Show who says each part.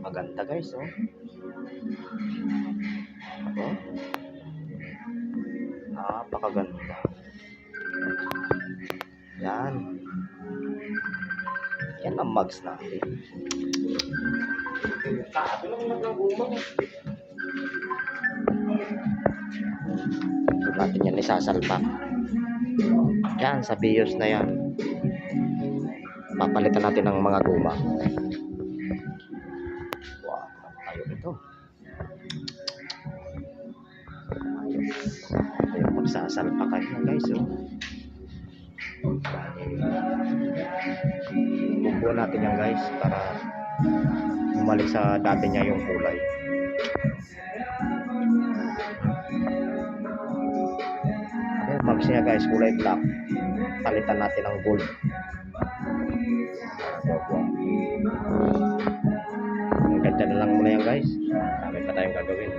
Speaker 1: Maganda guys, oh. Oh, napakaganda. Yan. Yan ang mags natin. Ito natin yan isasalpak. Yan, sa BIOS na yan. Papalitan natin ng mga guma. Wow, ayun ito. Ito yung magsasalpakan nyo guys, oh. Bumbuo natin yan guys para bumalik sa dati niya yung kulay. Yung mags niya guys, kulay black. Palitan natin ng gold. Ang ganda na lang muna yan guys. Dami pa tayong gagawin.